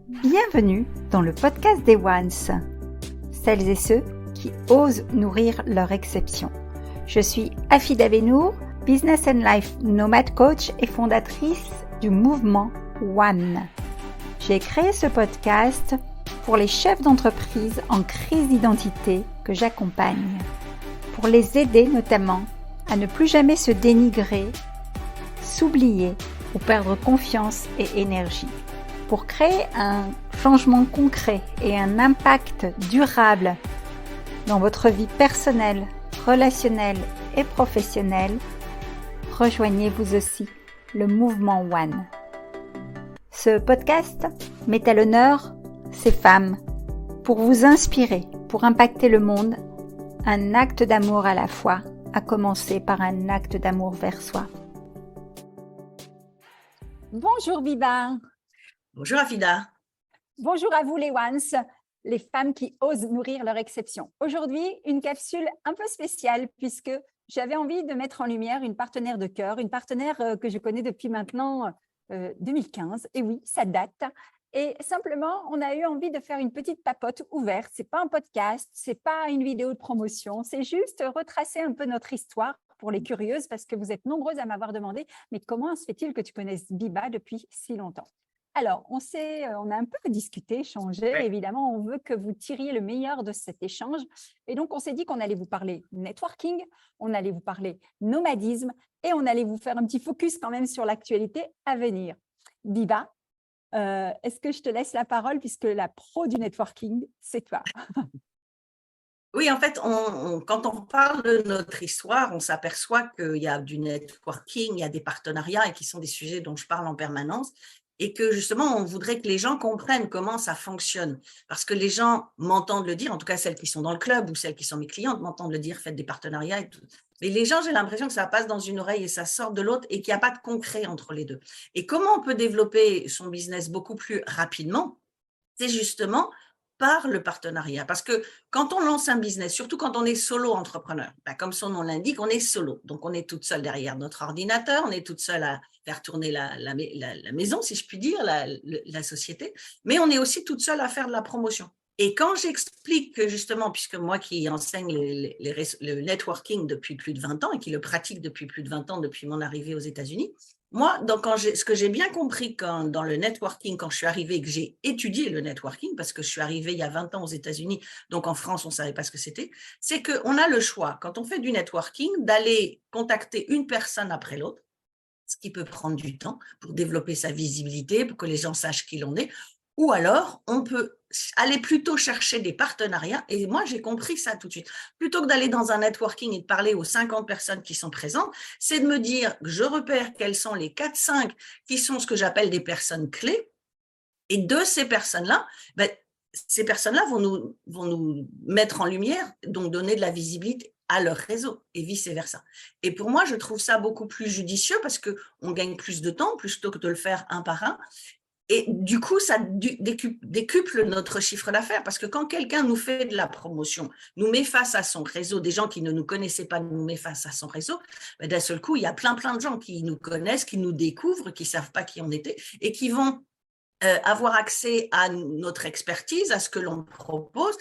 Bienvenue dans le podcast des Ones, celles et ceux qui osent nourrir leur exception. Je suis Afida Benour, Business and Life Nomad Coach et fondatrice du mouvement One. J'ai créé ce podcast pour les chefs d'entreprise en crise d'identité que j'accompagne, pour les aider notamment à ne plus jamais se dénigrer, s'oublier ou perdre confiance et énergie, pour créer un changement concret et un impact durable dans votre vie personnelle, relationnelle et professionnelle. Rejoignez vous aussi le mouvement One. Ce podcast met à l'honneur ces femmes pour vous inspirer, pour impacter le monde, un acte d'amour à la fois, à commencer par un acte d'amour vers soi. Bonjour Biba. Bonjour Afida. Bonjour à vous les Ones, les femmes qui osent nourrir leur exception. Aujourd'hui, une capsule un peu spéciale puisque j'avais envie de mettre en lumière une partenaire de cœur, une partenaire que je connais depuis maintenant 2015. Et oui, ça date. Et simplement, on a eu envie de faire une petite papote ouverte. Ce n'est pas un podcast, ce n'est pas une vidéo de promotion, c'est juste retracer un peu notre histoire pour les curieuses parce que vous êtes nombreuses à m'avoir demandé « Mais comment se fait-il que tu connaisses Biba depuis si longtemps ?» Alors, on a un peu discuté, échangé. Ouais. Évidemment, on veut que vous tiriez le meilleur de cet échange. Et donc, on s'est dit qu'on allait vous parler networking, on allait vous parler nomadisme et on allait vous faire un petit focus quand même sur l'actualité à venir. Biba, est-ce que je te laisse la parole puisque la pro du networking, c'est toi. Oui, en fait, quand on parle de notre histoire, on s'aperçoit qu'il y a du networking, il y a des partenariats et qui sont des sujets dont je parle en permanence et que justement, on voudrait que les gens comprennent comment ça fonctionne. Parce que les gens m'entendent le dire, en tout cas celles qui sont dans le club ou celles qui sont mes clientes m'entendent le dire, faites des partenariats et tout. Mais les gens, j'ai l'impression que ça passe dans une oreille et ça sort de l'autre et qu'il n'y a pas de concret entre les deux. Et comment on peut développer son business beaucoup plus rapidement? C'est justement par le partenariat. Parce que quand on lance un business, surtout quand on est solo entrepreneur, comme son nom l'indique, on est solo. Donc, on est toute seule derrière notre ordinateur, on est toute seule à faire tourner la maison, si je puis dire, la société, mais on est aussi toute seule à faire de la promotion. Et quand j'explique que justement, puisque moi qui enseigne le networking depuis plus de 20 ans et qui le pratique depuis plus de 20 ans depuis mon arrivée aux États-Unis, moi, donc ce que j'ai bien compris dans le networking, quand je suis arrivée, que j'ai étudié le networking, parce que je suis arrivée il y a 20 ans aux États-Unis, donc en France, on ne savait pas ce que c'était, c'est qu'on a le choix, quand on fait du networking, d'aller contacter une personne après l'autre, ce qui peut prendre du temps pour développer sa visibilité, pour que les gens sachent qui l'on est, ou alors on peut aller plutôt chercher des partenariats, et moi j'ai compris ça tout de suite. Plutôt que d'aller dans un networking et de parler aux 50 personnes qui sont présentes, c'est de me dire que je repère quelles sont les 4-5 qui sont ce que j'appelle des personnes clés, et de ces personnes-là, ces personnes-là vont nous mettre en lumière, donc donner de la visibilité à leur réseau et vice-versa. Et pour moi, je trouve ça beaucoup plus judicieux parce qu'on gagne plus de temps plutôt que de le faire un par un. Et du coup, ça décuple notre chiffre d'affaires parce que quand quelqu'un nous fait de la promotion, nous met face à son réseau, des gens qui ne nous connaissaient pas nous met face à son réseau, d'un seul coup, il y a plein de gens qui nous connaissent, qui nous découvrent, qui ne savent pas qui on était et qui vont avoir accès à notre expertise, à ce que l'on propose.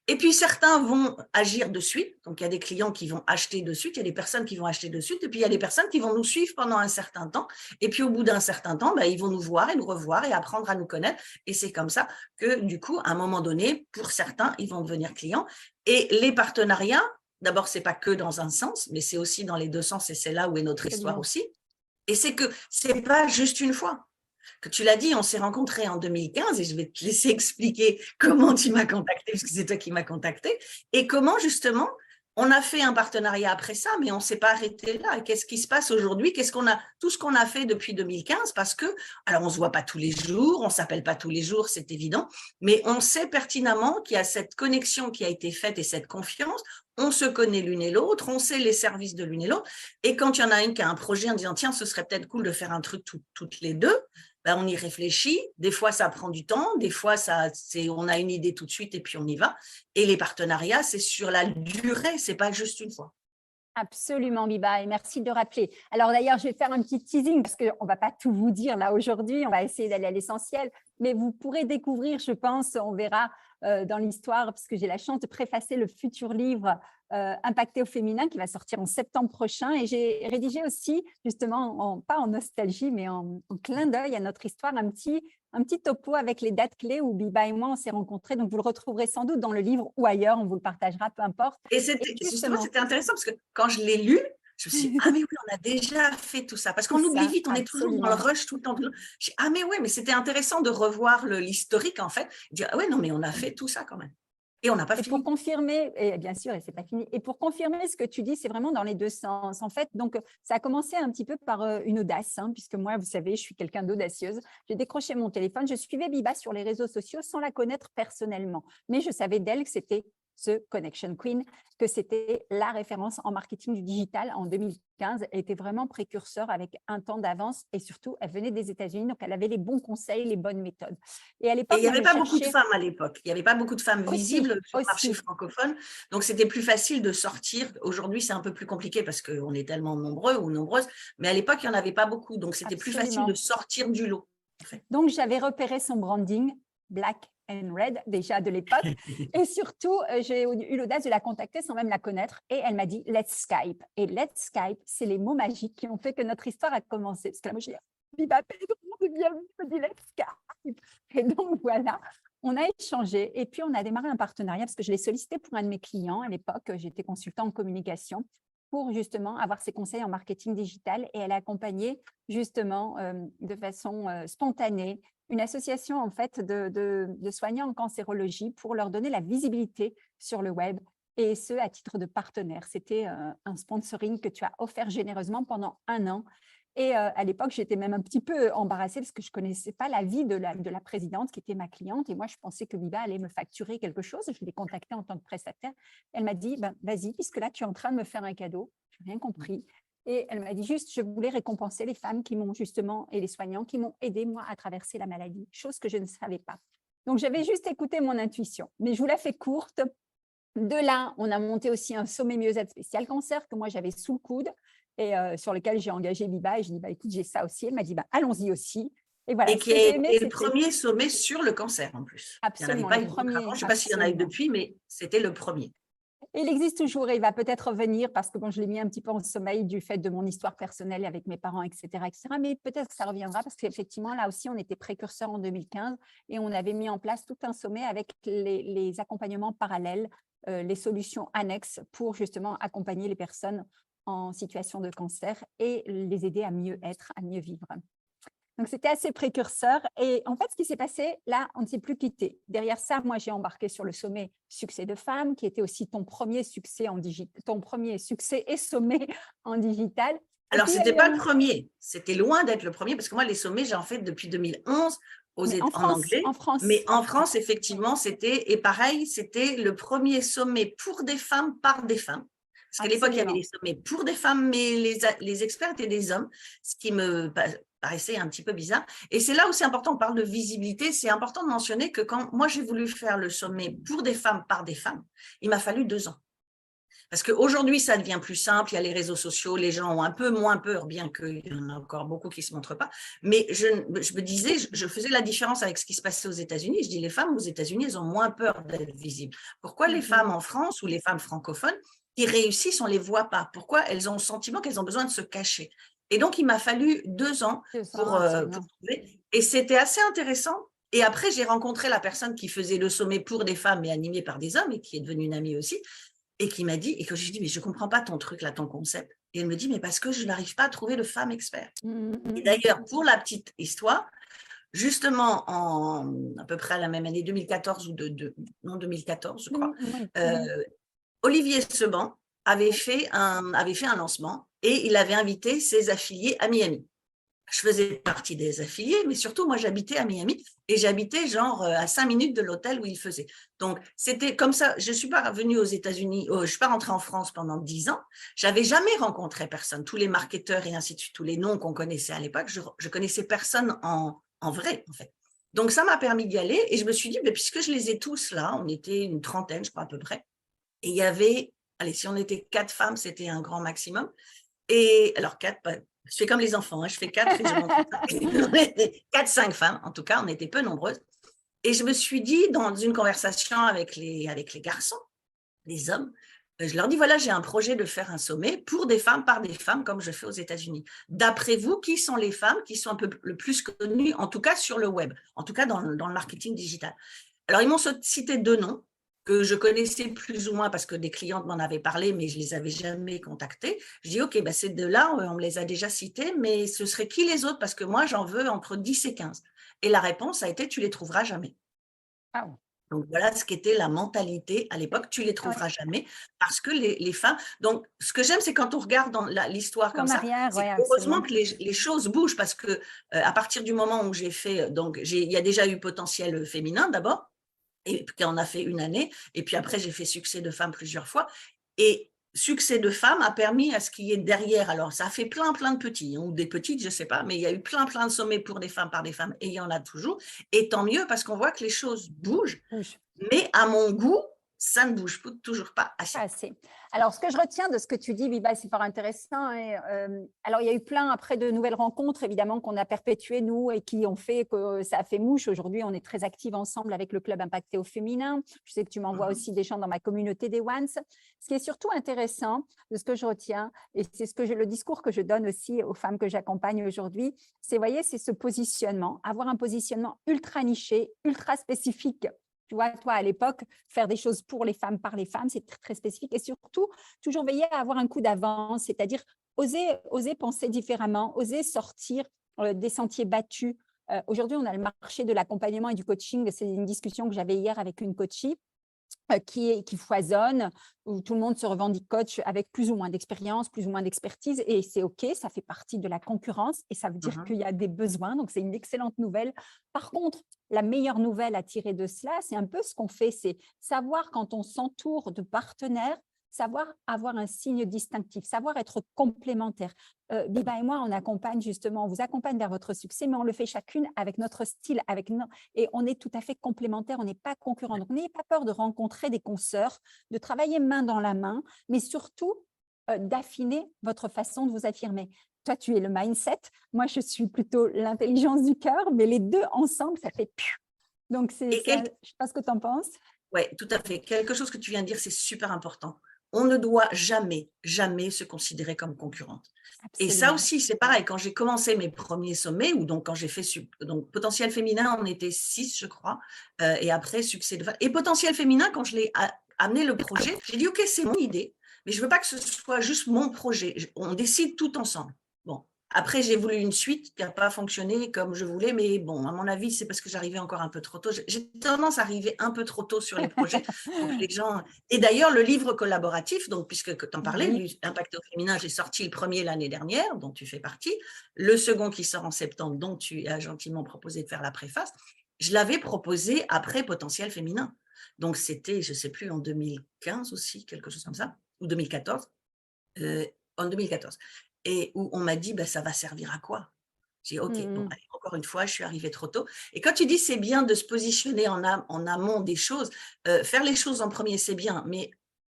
Et puis, certains vont agir de suite. Donc, il y a des clients qui vont acheter de suite, il y a des personnes qui vont acheter de suite, et puis il y a des personnes qui vont nous suivre pendant un certain temps. Et puis, au bout d'un certain temps, ils vont nous voir et nous revoir et apprendre à nous connaître. Et c'est comme ça que, du coup, à un moment donné, pour certains, ils vont devenir clients. Et les partenariats, d'abord, ce n'est pas que dans un sens, mais c'est aussi dans les deux sens, et c'est là où est notre histoire aussi. Et c'est que ce n'est pas juste une fois. Que tu l'as dit, on s'est rencontrés en 2015 et je vais te laisser expliquer comment tu m'as contacté, parce que c'est toi qui m'as contacté, et comment justement on a fait un partenariat après ça, mais on ne s'est pas arrêté là. Et qu'est-ce qui se passe aujourd'hui? Tout ce qu'on a fait depuis 2015, parce que, alors on ne se voit pas tous les jours, on ne s'appelle pas tous les jours, c'est évident, mais on sait pertinemment qu'il y a cette connexion qui a été faite et cette confiance. On se connaît l'une et l'autre, on sait les services de l'une et l'autre. Et quand il y en a une qui a un projet en disant, tiens, ce serait peut-être cool de faire un truc toutes les deux, on y réfléchit. Des fois, ça prend du temps. Des fois, on a une idée tout de suite et puis on y va. Et les partenariats, c'est sur la durée, ce n'est pas juste une fois. Absolument, Biba, et merci de rappeler. Alors d'ailleurs, je vais faire un petit teasing parce qu'on ne va pas tout vous dire là aujourd'hui, on va essayer d'aller à l'essentiel. mais vous pourrez découvrir, je pense, on verra dans l'histoire, parce que j'ai la chance de préfacer le futur livre Impacté au féminin qui va sortir en septembre prochain. Et j'ai rédigé aussi, justement, pas en nostalgie, mais en clin d'œil à notre histoire, un petit topo avec les dates clés où Biba et moi, on s'est rencontrés. Donc, vous le retrouverez sans doute dans le livre ou ailleurs, on vous le partagera, peu importe. Et justement, c'était intéressant parce que quand je l'ai lu, je me suis dit, ah mais oui, on a déjà fait tout ça. Parce qu'on oublie vite, on est toujours dans le rush tout le temps. Ah mais oui, mais c'était intéressant de revoir l'historique en fait. Dire, ah ouais, non, mais on a fait tout ça quand même. Et on n'a pas fini. Pour confirmer, et bien sûr, et c'est pas fini. Et pour confirmer ce que tu dis, c'est vraiment dans les deux sens. En fait, donc ça a commencé un petit peu par une audace, puisque moi, vous savez, je suis quelqu'un d'audacieuse. J'ai décroché mon téléphone, je suivais Biba sur les réseaux sociaux sans la connaître personnellement, mais je savais d'elle que c'était ce Connection Queen, que c'était la référence en marketing du digital en 2015. Elle était vraiment précurseur avec un temps d'avance et surtout, elle venait des États-Unis, donc elle avait les bons conseils, les bonnes méthodes. Et à l'époque, il n'y avait pas beaucoup de femmes à l'époque. Il n'y avait pas beaucoup de femmes visibles sur le marché francophone. Donc, c'était plus facile de sortir. Aujourd'hui, c'est un peu plus compliqué parce qu'on est tellement nombreux ou nombreuses. Mais à l'époque, il n'y en avait pas beaucoup. Donc, c'était plus facile de sortir du lot. En fait. Donc, j'avais repéré son branding Black and Red déjà de l'époque. Et surtout, j'ai eu l'audace de la contacter sans même la connaître. Et elle m'a dit « Let's Skype ». Et « Let's Skype », c'est les mots magiques qui ont fait que notre histoire a commencé. Parce que là, moi, je dis « Biba Pedro, bienvenue », je me dis « Let's Skype ». Et donc, voilà, on a échangé. Et puis, on a démarré un partenariat parce que je l'ai sollicité pour un de mes clients. À l'époque, j'étais consultant en communication pour justement avoir ses conseils en marketing digital. Et elle a accompagné justement de façon spontanée une association en fait de soignants en cancérologie pour leur donner la visibilité sur le web et ce à titre de partenaire. C'était un sponsoring que tu as offert généreusement pendant 1 an. Et à l'époque, j'étais même un petit peu embarrassée parce que je ne connaissais pas la vie de la présidente qui était ma cliente. Et moi, je pensais que Biba allait me facturer quelque chose. Je l'ai contactée en tant que prestataire. Elle m'a dit, vas-y, puisque là, tu es en train de me faire un cadeau. Je n'ai rien compris. Et elle m'a dit juste, je voulais récompenser les femmes qui m'ont justement, et les soignants qui m'ont aidé, moi, à traverser la maladie, chose que je ne savais pas. Donc, j'avais juste écouté mon intuition. Mais je vous la fais courte. De là, on a monté aussi un sommet mieux-être spécial cancer que moi, j'avais sous le coude et sur lequel j'ai engagé Biba. Et je dis, écoute, j'ai ça aussi. Elle m'a dit, allons-y aussi. Et, voilà, et qui est le premier sommet sur le cancer en plus. Absolument. Il n'y en avait pas eu je ne sais pas s'il y en a eu depuis, mais c'était le premier. Et il existe toujours et il va peut-être revenir parce que bon, je l'ai mis un petit peu en sommeil du fait de mon histoire personnelle avec mes parents, etc. Mais peut-être que ça reviendra parce qu'effectivement, là aussi, on était précurseurs en 2015 et on avait mis en place tout un sommet avec les accompagnements parallèles, les solutions annexes pour justement accompagner les personnes en situation de cancer et les aider à mieux être, à mieux vivre. Donc, c'était assez précurseur. Et en fait, ce qui s'est passé, là, on ne s'est plus quitté. Derrière ça, moi, j'ai embarqué sur le sommet Succès de femmes, qui était aussi ton premier succès en digital, ton premier succès et sommet en digital. Alors, ce n'était pas le premier. C'était loin d'être le premier, parce que moi, les sommets, j'en fais depuis 2011 en anglais. En France. Mais en France, effectivement, c'était, et pareil, c'était le premier sommet pour des femmes par des femmes. Parce qu'à l'époque, il y avait des sommets pour des femmes, mais les experts étaient des hommes, ce qui me paraissait un petit peu bizarre. Et c'est là où c'est important, on parle de visibilité, c'est important de mentionner que quand moi j'ai voulu faire le sommet pour des femmes par des femmes, il m'a fallu 2 ans. Parce qu'aujourd'hui, ça devient plus simple, il y a les réseaux sociaux, les gens ont un peu moins peur, bien qu'il y en a encore beaucoup qui ne se montrent pas. Mais je me disais, je faisais la différence avec ce qui se passait aux États-Unis. Je dis, les femmes aux États-Unis, elles ont moins peur d'être visibles. Pourquoi les femmes en France ou les femmes francophones qui réussissent, on ne les voit pas? Pourquoi elles ont le sentiment qu'elles ont besoin de se cacher? Et donc, il m'a fallu 2 ans pour trouver. Et c'était assez intéressant. Et après, j'ai rencontré la personne qui faisait le sommet pour des femmes et animée par des hommes et qui est devenue une amie aussi. Et qui m'a dit, et quand je lui ai dit, mais je ne comprends pas ton truc là, ton concept. Et elle me dit, mais parce que je n'arrive pas à trouver de femme experte. Et d'ailleurs, pour la petite histoire, justement, à peu près à la même année, 2014 ou non 2014, je crois, Olivier Seban avait fait un lancement et il avait invité ses affiliés à Miami. Je faisais partie des affiliés, mais surtout, moi, j'habitais à Miami et j'habitais genre à 5 minutes de l'hôtel où il faisait. Donc, c'était comme ça. Je ne suis pas revenue aux États-Unis, je ne suis pas rentrée en France pendant 10 ans. Je n'avais jamais rencontré personne. Tous les marketeurs et ainsi de suite, tous les noms qu'on connaissait à l'époque, je ne connaissais personne en vrai, en fait. Donc, ça m'a permis d'y aller et je me suis dit, mais puisque je les ai tous là, on était une trentaine, je crois, à peu près, et il y avait, allez, si on était 4 femmes, c'était un grand maximum. Et alors, 4, Je fais comme les enfants, hein, je fais 4 et je montre 4-5 femmes, en tout cas, on était peu nombreuses. Et je me suis dit, dans une conversation avec les garçons, les hommes, je leur dis, voilà, j'ai un projet de faire un sommet pour des femmes, par des femmes, comme je fais aux États-Unis. D'après vous, qui sont les femmes qui sont un peu le plus connues, en tout cas sur le web, en tout cas dans le marketing digital? Alors, ils m'ont cité 2 noms que je connaissais plus ou moins parce que des clientes m'en avaient parlé, mais je ne les avais jamais contactées. Je dis, OK, bah, ces 2-là, on me les a déjà cités, mais ce seraient qui les autres? Parce que moi, j'en veux entre 10 et 15. Et la réponse a été, tu les trouveras jamais. Ah ouais. Donc, voilà ce qu'était la mentalité à l'époque, tu les trouveras jamais parce que les femmes… Donc, ce que j'aime, c'est quand on regarde dans l'histoire comme En ça, arrière, c'est ouais, heureusement absolument. que les choses bougent parce que à partir du moment où j'ai fait… Donc, il y a déjà eu potentiel féminin d'abord, et puis on a fait une année, et puis après j'ai fait succès de femmes plusieurs fois, et succès de femmes a permis à ce qu'il y ait derrière, alors ça a fait plein de petits, ou des petites, je sais pas, mais il y a eu plein de sommets pour des femmes, par des femmes, et il y en a toujours, et tant mieux parce qu'on voit que les choses bougent, Bouge. mais à mon goût, ça ne bouge toujours pas assez. Pas assez. Alors, ce que je retiens de ce que tu dis, Biba, c'est fort intéressant. Et, alors, il y a eu plein après de nouvelles rencontres, évidemment, qu'on a perpétuées, nous, et qui ont fait que ça a fait mouche. Aujourd'hui, on est très actifs ensemble avec le Club Impacté au féminin. Je sais que tu m'envoies aussi des gens dans ma communauté des Ones. Ce qui est surtout intéressant de ce que je retiens, et c'est le discours que je donne aussi aux femmes que j'accompagne aujourd'hui, c'est, voyez, c'est ce positionnement, avoir un positionnement ultra niché, ultra spécifique. Tu vois, toi, à l'époque, faire des choses pour les femmes, par les femmes, c'est très, très spécifique. Et surtout, toujours veiller à avoir un coup d'avance, c'est-à-dire oser penser différemment, oser sortir des sentiers battus. Aujourd'hui, on a le marché de l'accompagnement et du coaching. C'est une discussion que j'avais hier avec une coachie qui foisonne, où tout le monde se revendique coach avec plus ou moins d'expérience, plus ou moins d'expertise, et c'est OK, ça fait partie de la concurrence, et ça veut dire qu'il y a des besoins, donc c'est une excellente nouvelle. Par contre, la meilleure nouvelle à tirer de cela, c'est un peu ce qu'on fait, c'est savoir quand on s'entoure de partenaires, savoir avoir un signe distinctif, savoir être complémentaire. Biba et moi, on vous accompagne vers votre succès, mais on le fait chacune avec notre style, et on est tout à fait complémentaires, on n'est pas concurrents. Donc, n'ayez pas peur de rencontrer des consoeurs, de travailler main dans la main, mais surtout d'affiner votre façon de vous affirmer. Toi, tu es le mindset, moi, je suis plutôt l'intelligence du cœur, mais les deux ensemble, ça fait piou. Donc, je ne sais pas ce que tu en penses. Oui, tout à fait. Quelque chose que tu viens de dire, c'est super important. On ne doit jamais se considérer comme concurrente. Absolument. Et ça aussi, c'est pareil. Quand j'ai commencé mes premiers sommets, ou donc quand j'ai fait Potentiel Féminin, on était 6, je crois, et après Succès de femmes. Et Potentiel Féminin, quand je l'ai amené le projet, j'ai dit, OK, c'est mon idée, mais je ne veux pas que ce soit juste mon projet. On décide tout ensemble. Bon. Après, j'ai voulu une suite qui n'a pas fonctionné comme je voulais, mais bon, à mon avis, c'est parce que j'arrivais encore un peu trop tôt. J'ai tendance à arriver un peu trop tôt sur les projets. Donc les gens… Et d'ailleurs, le livre collaboratif, donc, puisque tu en parlais, Impact au féminin, j'ai sorti le premier l'année dernière, dont tu fais partie, le second qui sort en septembre, dont tu as gentiment proposé de faire la préface, je l'avais proposé après Potentiel Féminin. Donc c'était, je ne sais plus, en 2015 aussi, quelque chose comme ça, ou 2014. En 2014. Et où on m'a dit, bah, ça va servir à quoi? J'ai dit, OK, bon, allez, encore une fois, je suis arrivée trop tôt. Et quand tu dis c'est bien de se positionner en amont des choses, faire les choses en premier, c'est bien, mais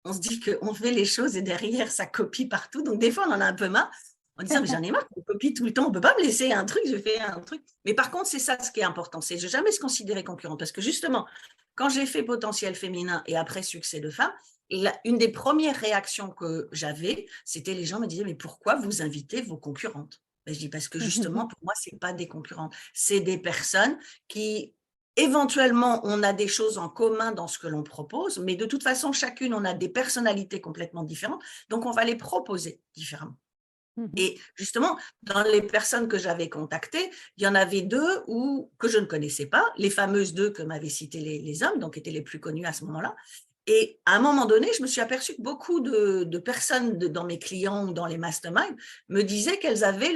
on se dit qu'on fait les choses et derrière, ça copie partout. Donc, des fois, on en a un peu marre en disant, mais j'en ai marre, on copie tout le temps, on ne peut pas me laisser un truc, je fais un truc. Mais par contre, c'est ça ce qui est important, c'est de jamais se considérer concurrent. Parce que justement, quand j'ai fait Potentiel Féminin et après Succès de femmes, une des premières réactions que j'avais, c'était les gens me disaient, mais pourquoi vous invitez vos concurrentes? Ben, je dis, parce que justement, pour moi, ce n'est pas des concurrentes, c'est des personnes qui, éventuellement, on a des choses en commun dans ce que l'on propose, mais de toute façon, chacune, on a des personnalités complètement différentes, donc on va les proposer différemment. Et justement, dans les personnes que j'avais contactées, il y en avait 2 que je ne connaissais pas, les fameuses 2 que m'avaient citées les hommes, donc étaient les plus connus à ce moment-là. Et à un moment donné, je me suis aperçue que beaucoup de personnes dans mes clients ou dans les masterminds me disaient qu'elles avaient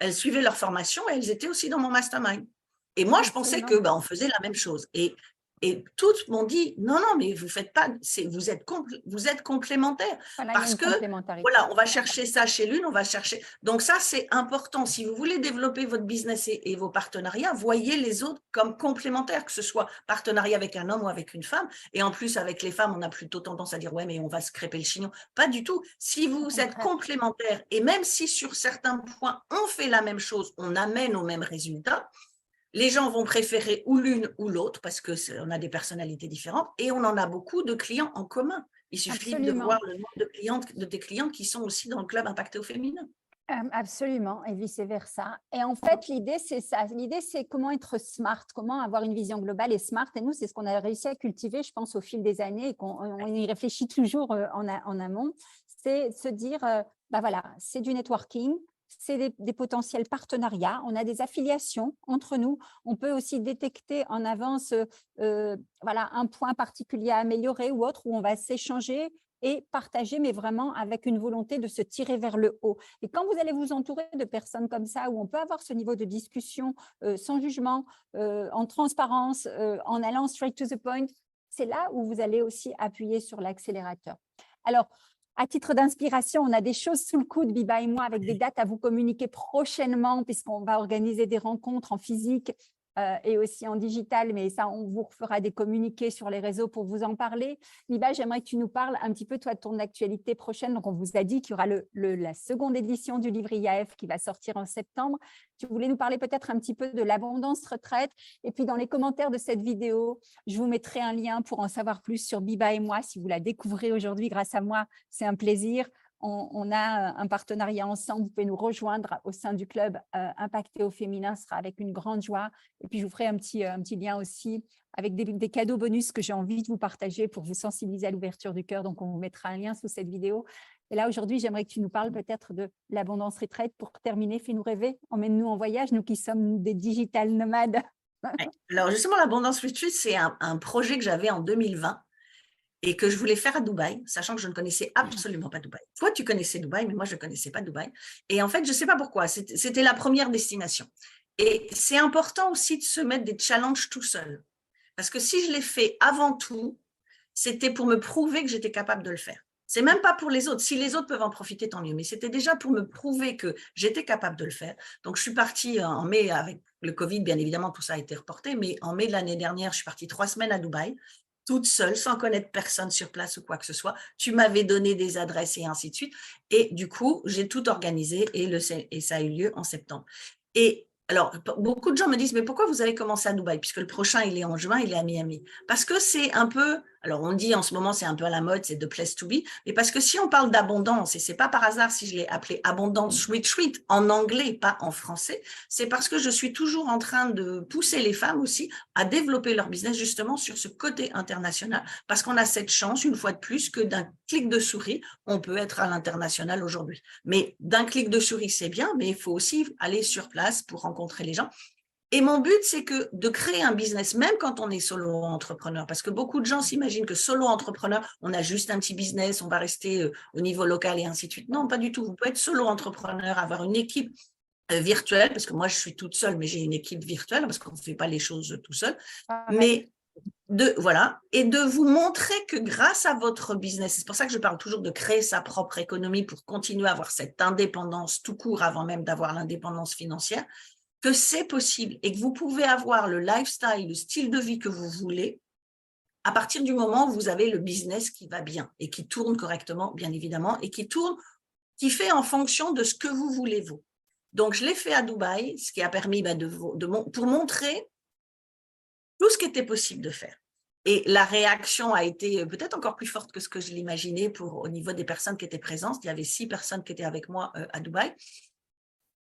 elles suivaient leur formation et elles étaient aussi dans mon mastermind. Et moi, je pensais que on faisait la même chose. Et Et toutes m'ont dit, non, mais vous faites pas, vous êtes complémentaires. Voilà, Parce que, voilà, on va chercher ça chez l'une, on va chercher. Donc ça, c'est important. Si vous voulez développer votre business et vos partenariats, voyez les autres comme complémentaires, que ce soit partenariat avec un homme ou avec une femme. Et en plus, avec les femmes, on a plutôt tendance à dire, ouais, mais on va se crêper le chignon. Pas du tout. Si vous êtes complémentaires, et même si sur certains points, on fait la même chose, on amène au même résultat, les gens vont préférer ou l'une ou l'autre parce qu'on a des personnalités différentes et on en a beaucoup de clients en commun. Il suffit de voir le nombre de tes clientes qui sont aussi dans le club Impacté au féminin. Absolument, et vice-versa. Et en fait, l'idée, c'est ça. L'idée, c'est comment être smart, comment avoir une vision globale et smart. Et nous, c'est ce qu'on a réussi à cultiver, je pense, au fil des années et qu'on y réfléchit toujours en amont. C'est se dire, voilà, c'est du networking, c'est des potentiels partenariats, on a des affiliations entre nous, on peut aussi détecter en avance voilà, un point particulier à améliorer ou autre où on va s'échanger et partager, mais vraiment avec une volonté de se tirer vers le haut. Et quand vous allez vous entourer de personnes comme ça, où on peut avoir ce niveau de discussion sans jugement, en transparence, en allant straight to the point, c'est là où vous allez aussi appuyer sur l'accélérateur. Alors, à titre d'inspiration, on a des choses sous le coude, Biba et moi, avec des dates à vous communiquer prochainement, puisqu'on va organiser des rencontres en physique et aussi en digital, mais ça, on vous fera des communiqués sur les réseaux pour vous en parler. Biba, j'aimerais que tu nous parles un petit peu, toi, de ton actualité prochaine. Donc, on vous a dit qu'il y aura la seconde édition du livre IAF qui va sortir en septembre. Tu voulais nous parler peut-être un petit peu de l'abondance retraite. Et puis, dans les commentaires de cette vidéo, je vous mettrai un lien pour en savoir plus sur Biba et moi. Si vous la découvrez aujourd'hui grâce à moi, c'est un plaisir. On a un partenariat ensemble, vous pouvez nous rejoindre au sein du club Impacté au féminin, ce sera avec une grande joie. Et puis, je vous ferai un petit lien aussi avec des cadeaux bonus que j'ai envie de vous partager pour vous sensibiliser à l'ouverture du cœur. Donc, on vous mettra un lien sous cette vidéo. Et là, aujourd'hui, j'aimerais que tu nous parles peut-être de l'abondance retraite. Pour terminer, fais-nous rêver, emmène-nous en voyage, nous qui sommes des digital nomades. Alors, justement, l'abondance retreat, c'est un projet que j'avais en 2020. Et que je voulais faire à Dubaï, sachant que je ne connaissais absolument pas Dubaï. Toi, tu connaissais Dubaï, mais moi, je ne connaissais pas Dubaï. Et en fait, je ne sais pas pourquoi, c'était la première destination. Et c'est important aussi de se mettre des challenges tout seul. Parce que si je l'ai fait avant tout, c'était pour me prouver que j'étais capable de le faire. C'est même pas pour les autres. Si les autres peuvent en profiter, tant mieux. Mais c'était déjà pour me prouver que j'étais capable de le faire. Donc, je suis partie en mai avec le Covid, bien évidemment, tout ça a été reporté. Mais en mai de l'année dernière, je suis partie 3 semaines à Dubaï, toute seule, sans connaître personne sur place ou quoi que ce soit. Tu m'avais donné des adresses et ainsi de suite. Et du coup, j'ai tout organisé et ça a eu lieu en septembre. Et alors, beaucoup de gens me disent, mais pourquoi vous avez commencé à Dubaï? Puisque le prochain, il est en juin, il est à Miami. Parce que c'est un peu, alors on dit en ce moment, c'est un peu à la mode, c'est the place to be, mais parce que si on parle d'abondance, et c'est pas par hasard si je l'ai appelé Abondance Retreat en anglais, pas en français, c'est parce que je suis toujours en train de pousser les femmes aussi à développer leur business justement sur ce côté international, parce qu'on a cette chance, une fois de plus, que d'un clic de souris, on peut être à l'international aujourd'hui. Mais d'un clic de souris, c'est bien, mais il faut aussi aller sur place pour rencontrer les gens. Et mon but, c'est que de créer un business, même quand on est solo-entrepreneur, parce que beaucoup de gens s'imaginent que solo-entrepreneur, on a juste un petit business, on va rester au niveau local et ainsi de suite. Non, pas du tout. Vous pouvez être solo-entrepreneur, avoir une équipe virtuelle, parce que moi, je suis toute seule, mais j'ai une équipe virtuelle, parce qu'on ne fait pas les choses tout seul. Mais voilà, et de vous montrer que grâce à votre business, c'est pour ça que je parle toujours de créer sa propre économie pour continuer à avoir cette indépendance tout court avant même d'avoir l'indépendance financière, que c'est possible et que vous pouvez avoir le lifestyle, le style de vie que vous voulez à partir du moment où vous avez le business qui va bien et qui tourne correctement, bien évidemment, et qui fait en fonction de ce que vous voulez vous. Donc, je l'ai fait à Dubaï, ce qui a permis pour montrer tout ce qui était possible de faire. Et la réaction a été peut-être encore plus forte que ce que je l'imaginais au niveau des personnes qui étaient présentes. Il y avait 6 personnes qui étaient avec moi à Dubaï.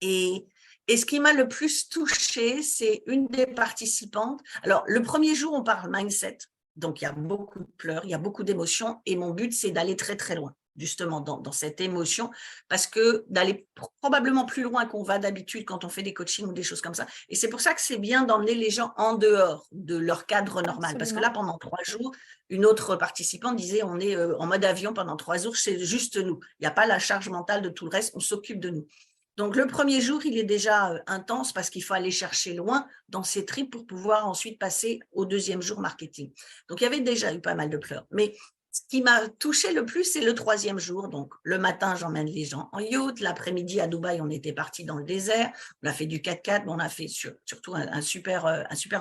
Et ce qui m'a le plus touchée, c'est une des participantes. Alors, le premier jour, on parle mindset. Donc, il y a beaucoup de pleurs, il y a beaucoup d'émotions. Et mon but, c'est d'aller très, très loin, justement, dans cette émotion, parce que d'aller probablement plus loin qu'on va d'habitude quand on fait des coachings ou des choses comme ça. Et c'est pour ça que c'est bien d'emmener les gens en dehors de leur cadre normal. Absolument. Parce que là, pendant 3 jours, une autre participante disait, on est en mode avion pendant 3 jours, c'est juste nous. Il n'y a pas la charge mentale de tout le reste, on s'occupe de nous. Donc, le premier jour, il est déjà intense parce qu'il faut aller chercher loin dans ses tripes pour pouvoir ensuite passer au deuxième jour marketing. Donc, il y avait déjà eu pas mal de pleurs. Mais ce qui m'a touché le plus, c'est le troisième jour. Donc, le matin, j'emmène les gens en yacht. L'après-midi, à Dubaï, on était parti dans le désert. On a fait du 4x4, mais on a fait surtout un super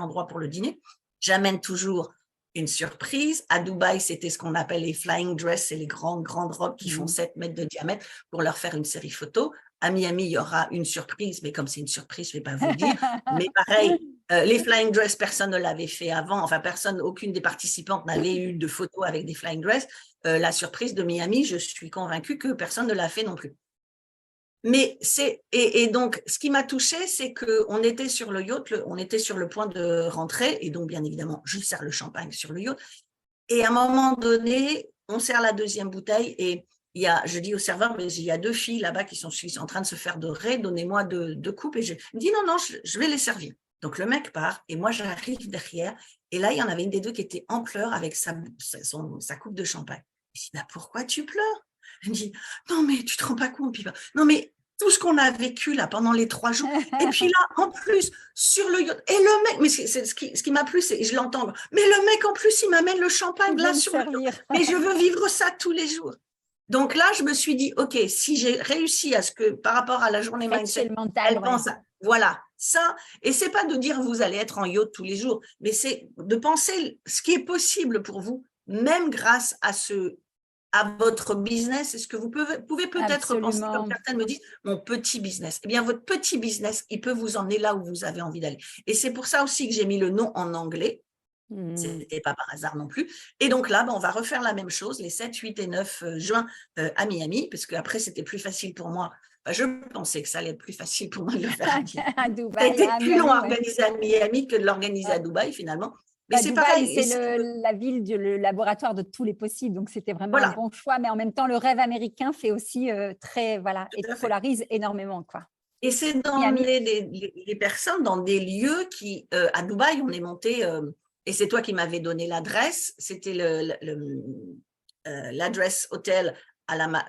endroit pour le dîner. J'amène toujours une surprise. À Dubaï, c'était ce qu'on appelle les flying dress, c'est les grandes robes qui font 7 mètres de diamètre pour leur faire une série photo. À Miami, il y aura une surprise, mais comme c'est une surprise, je ne vais pas vous le dire. Mais pareil, les flying dress, personne ne l'avait fait avant. Enfin, aucune des participantes n'avait eu de photos avec des flying dress. La surprise de Miami, je suis convaincue que personne ne l'a fait non plus. Mais et donc, ce qui m'a touchée, c'est qu'on était sur le yacht, on était sur le point de rentrer, et donc, bien évidemment, je sers le champagne sur le yacht. Et à un moment donné, on sert la deuxième bouteille, et je dis au serveur, mais il y a 2 filles là-bas qui sont en train de se faire dorer, donnez-moi 2 coupes. Et je me dis, non, je vais les servir. Donc, le mec part, et moi, j'arrive derrière, et là, il y en avait une des 2 qui était en pleurs avec sa coupe de champagne. Je dis, bah, pourquoi tu pleures? Elle me dit, non, mais tu te rends pas compte. Puis, non, mais tout ce qu'on a vécu là pendant les 3 jours. Et puis là, en plus, sur le yacht. Et le mec, mais c'est ce qui m'a plu, je l'entends. Mais le mec, en plus, il m'amène le champagne là sur le yacht. Mais je veux vivre ça tous les jours. Donc là, je me suis dit, OK, si j'ai réussi à ce que, par rapport à la journée mindset, elle pense à, voilà, ça. Et c'est pas de dire vous allez être en yacht tous les jours, mais c'est de penser ce qui est possible pour vous, même grâce à votre business. Est-ce que vous pouvez peut-être penser, comme certaines me disent, mon petit business. Eh bien, votre petit business, il peut vous emmener là où vous avez envie d'aller. Et c'est pour ça aussi que j'ai mis le nom en anglais. Ce n'était pas par hasard non plus. Et donc là, on va refaire la même chose les 7, 8 et 9 juin à Miami, parce qu'après, c'était plus facile pour moi. Je pensais que ça allait être plus facile pour moi de le faire à Dubaï. C'était plus long à organiser à Miami que de l'organiser à Dubaï, finalement. Mais c'est pareil. C'est la ville, le laboratoire de tous les possibles. Donc, c'était vraiment un bon choix. Mais en même temps, le rêve américain fait aussi et polarise énormément, quoi. Et c'est d'emmener les personnes dans des lieux qui, à Dubaï, on est monté, et c'est toi qui m'avais donné l'adresse, c'était l'adresse hôtel à la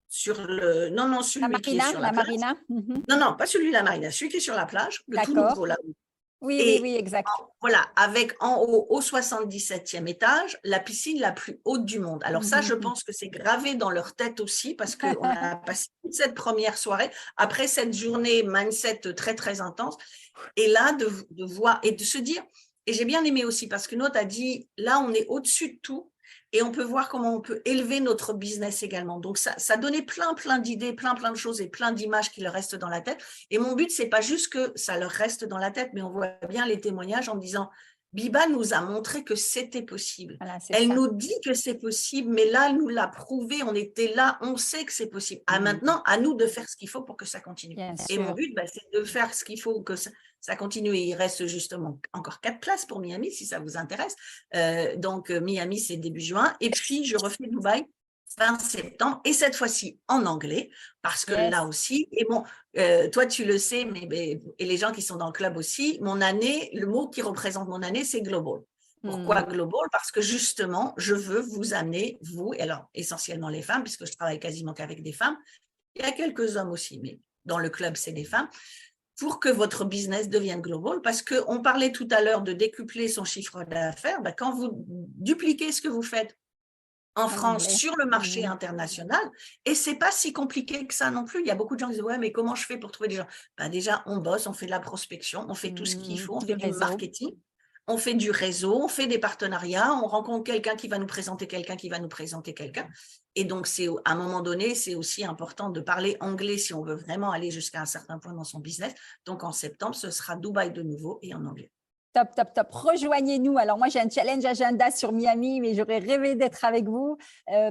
celui qui est sur la marina. Non, pas celui de la marina, celui qui est sur la plage, le tout nouveau là. Oui, exact. Voilà, avec en haut, au 77e étage, la piscine la plus haute du monde. Alors ça, je pense que c'est gravé dans leur tête aussi, parce qu'on a passé toute cette première soirée, après cette journée mindset très, très intense, et là, de voir et de se dire, et j'ai bien aimé aussi, parce que Note a dit, là, on est au-dessus de tout, et on peut voir comment on peut élever notre business également. Donc, ça donnait plein d'idées, plein de choses et plein d'images qui leur restent dans la tête. Et mon but, c'est pas juste que ça leur reste dans la tête, mais on voit bien les témoignages en disant, Biba nous a montré que c'était possible. Voilà, elle nous dit que c'est possible, mais là, elle nous l'a prouvé, on était là, on sait que c'est possible. Maintenant, à nous de faire ce qu'il faut pour que ça continue. Et mon but, c'est de faire ce qu'il faut que ça continue. Et il reste justement encore 4 places pour Miami, si ça vous intéresse. Donc, Miami, c'est début juin. Et puis, je refais Dubaï fin septembre, et cette fois-ci en anglais, parce que là aussi, et bon, toi tu le sais, mais et les gens qui sont dans le club aussi, mon année, le mot qui représente mon année, c'est global. Pourquoi global? Parce que justement, je veux vous amener, vous, et alors essentiellement les femmes, puisque je travaille quasiment qu'avec des femmes, il y a quelques hommes aussi, mais dans le club, c'est des femmes, pour que votre business devienne global, parce qu'on parlait tout à l'heure de décupler son chiffre d'affaires, quand vous dupliquez ce que vous faites en France sur le marché international, et c'est pas si compliqué que ça non plus. Il y a beaucoup de gens qui disent ouais, mais comment je fais pour trouver des gens? Déjà, on bosse, on fait de la prospection, on fait tout ce qu'il faut, on fait du marketing, on fait du réseau, on fait des partenariats, on rencontre quelqu'un qui va nous présenter quelqu'un qui va nous présenter quelqu'un. Et donc, à un moment donné, c'est aussi important de parler anglais si on veut vraiment aller jusqu'à un certain point dans son business. Donc, en septembre, ce sera Dubaï de nouveau et en anglais. Top. Rejoignez-nous. Alors, moi, j'ai un challenge agenda sur Miami, mais j'aurais rêvé d'être avec vous.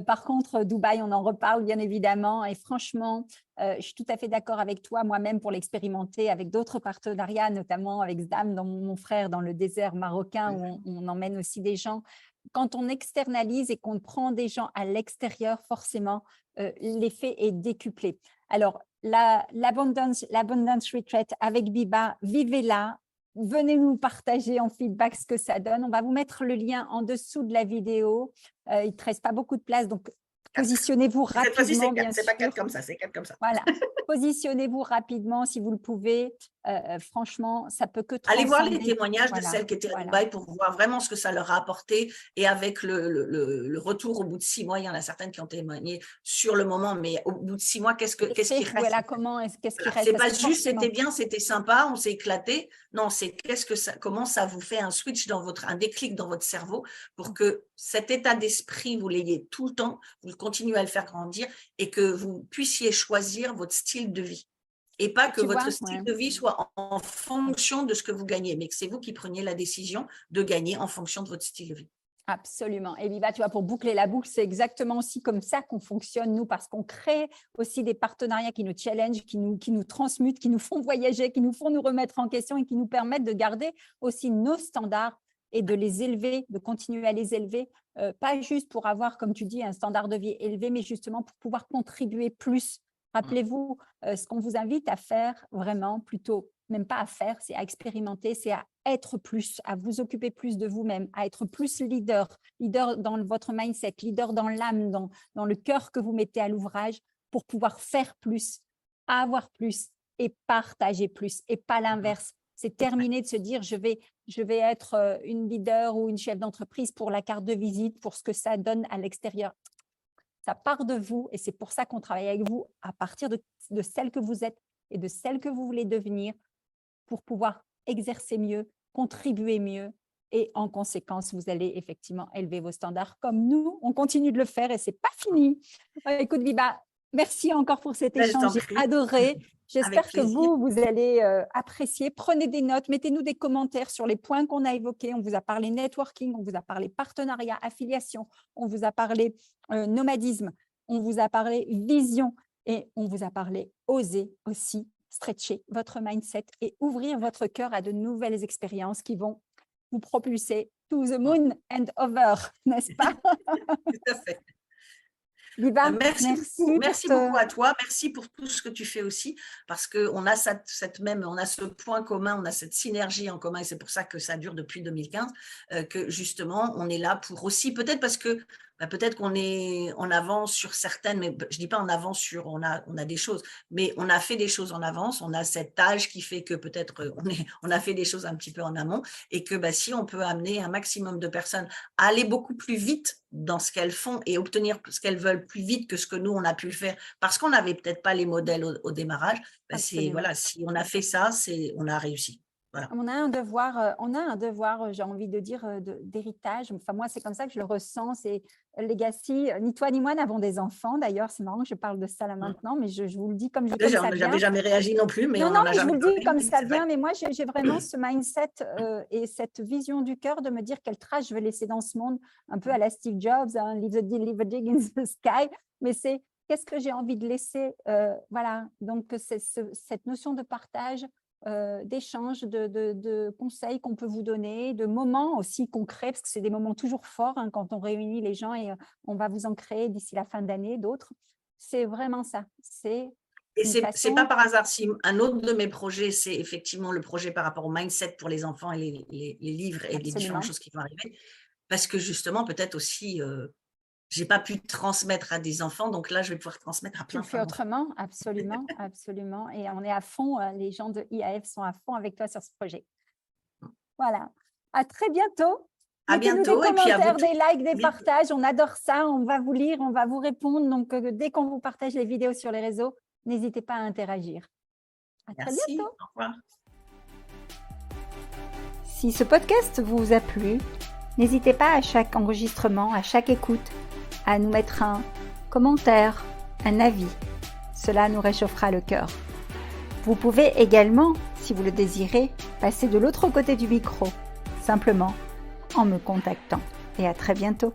Par contre, Dubaï, on en reparle, bien évidemment. Et franchement, je suis tout à fait d'accord avec toi, moi-même, pour l'expérimenter avec d'autres partenariats, notamment avec Zdam, mon frère, dans le désert marocain, où on emmène aussi des gens. Quand on externalise et qu'on prend des gens à l'extérieur, forcément, l'effet est décuplé. Alors, l'Abundance Retreat avec Biba, vivez-la. Venez nous partager en feedback ce que ça donne. On va vous mettre le lien en dessous de la vidéo. Il ne te reste pas beaucoup de place, donc Positionnez-vous Cette fois-ci, rapidement, c'est bien 4. C'est pas sûr. 4 comme ça, c'est 4 comme ça. Voilà. Positionnez-vous rapidement si vous le pouvez. Franchement, ça peut que Allez voir les transcender. témoignages de Voilà, celles qui étaient à voilà. Dubaï pour voir vraiment ce que ça leur a apporté. Et avec le retour au bout de 6 mois, il y en a certaines qui ont témoigné sur le moment, mais au bout de 6 mois, qu'est-ce qui reste? Voilà, qu'est-ce qui reste? C'est Parce pas que juste forcément, c'était bien, c'était sympa, on s'est éclaté. Non, c'est comment ça vous fait un switch un déclic dans votre cerveau pour que cet état d'esprit, vous l'ayez tout le temps, vous continuez à le faire grandir et que vous puissiez choisir votre style de vie. Et pas que tu votre vois, style ouais. de vie soit en fonction de ce que vous gagnez, mais que c'est vous qui preniez la décision de gagner en fonction de votre style de vie. Absolument. Et Viva, tu vois, pour boucler la boucle, c'est exactement aussi comme ça qu'on fonctionne, nous, parce qu'on crée aussi des partenariats qui nous challengent, qui nous transmutent, qui nous font voyager, qui nous font nous remettre en question et qui nous permettent de garder aussi nos standards et de les élever, de continuer à les élever, pas juste pour avoir, comme tu dis, un standard de vie élevé, mais justement pour pouvoir contribuer plus. Rappelez-vous, ce qu'on vous invite à faire vraiment, plutôt, même pas à faire, c'est à expérimenter, c'est à être plus, à vous occuper plus de vous-même, à être plus leader dans votre mindset, leader dans l'âme, dans le cœur que vous mettez à l'ouvrage pour pouvoir faire plus, avoir plus et partager plus et pas l'inverse. C'est terminé de se dire je vais être une leader ou une chef d'entreprise pour la carte de visite, pour ce que ça donne à l'extérieur. Ça part de vous et c'est pour ça qu'on travaille avec vous à partir de celle que vous êtes et de celle que vous voulez devenir pour pouvoir exercer mieux, contribuer mieux et en conséquence, vous allez effectivement élever vos standards comme nous, on continue de le faire et ce n'est pas fini. Écoute, Viva, merci encore pour cet échange, j'ai adoré. J'espère que vous allez apprécier. Prenez des notes, mettez-nous des commentaires sur les points qu'on a évoqués. On vous a parlé networking, on vous a parlé partenariat, affiliation, on vous a parlé nomadisme, on vous a parlé vision et on vous a parlé oser aussi stretcher votre mindset et ouvrir votre cœur à de nouvelles expériences qui vont vous propulser to the moon and over, n'est-ce pas? Tout à fait. Viva, merci beaucoup à toi, merci pour tout ce que tu fais aussi, parce qu'on a on a ce point commun, on a cette synergie en commun, et c'est pour ça que ça dure depuis 2015, que justement, on est là pour aussi, peut-être parce que peut-être qu'on est en avance sur certaines, mais je ne dis pas en avance sur, on a des choses, mais on a fait des choses en avance, on a cet âge qui fait que peut-être on a fait des choses un petit peu en amont, et que si on peut amener un maximum de personnes à aller beaucoup plus vite dans ce qu'elles font et obtenir ce qu'elles veulent plus vite que ce que nous, on a pu le faire, parce qu'on n'avait peut-être pas les modèles au démarrage, voilà, si on a fait ça, on a réussi. Voilà. On a un devoir, j'ai envie de dire, d'héritage. Enfin, moi, c'est comme ça que je le ressens. C'est legacy. Ni toi ni moi n'avons des enfants. D'ailleurs, c'est marrant que je parle de ça là maintenant, mais je vous le dis comme ça vient. J'avais jamais réagi non plus, mais non, mais je vous le dis comme ça vient. Mais moi, j'ai vraiment ce mindset et cette vision du cœur de me dire quelle trace je veux laisser dans ce monde, un peu à la Steve Jobs, hein, leave the dig in the sky. Mais c'est qu'est-ce que j'ai envie de laisser. Voilà. Donc, c'est cette notion de partage. D'échanges, de conseils qu'on peut vous donner, de moments aussi concrets, parce que c'est des moments toujours forts hein, quand on réunit les gens et on va vous en créer d'ici la fin d'année d'autres. C'est vraiment ça. Et c'est pas par hasard si un autre de mes projets, c'est effectivement le projet par rapport au mindset pour les enfants et les livres et les différentes choses qui vont arriver, parce que justement, peut-être aussi... j'ai pas pu transmettre à des enfants, donc là, je vais pouvoir transmettre à plein de gens. Tu le fais autrement, absolument, absolument. Et on est à fond, les gens de IAF sont à fond avec toi sur ce projet. Voilà. À très bientôt. À bientôt. Des commentaires, des likes, des partages. On adore ça. On va vous lire, on va vous répondre. Donc, dès qu'on vous partage les vidéos sur les réseaux, n'hésitez pas à interagir. À très bientôt. Au revoir. Si ce podcast vous a plu, n'hésitez pas à chaque enregistrement, à chaque écoute, à nous mettre un commentaire, un avis. Cela nous réchauffera le cœur. Vous pouvez également, si vous le désirez, passer de l'autre côté du micro, simplement en me contactant. Et à très bientôt.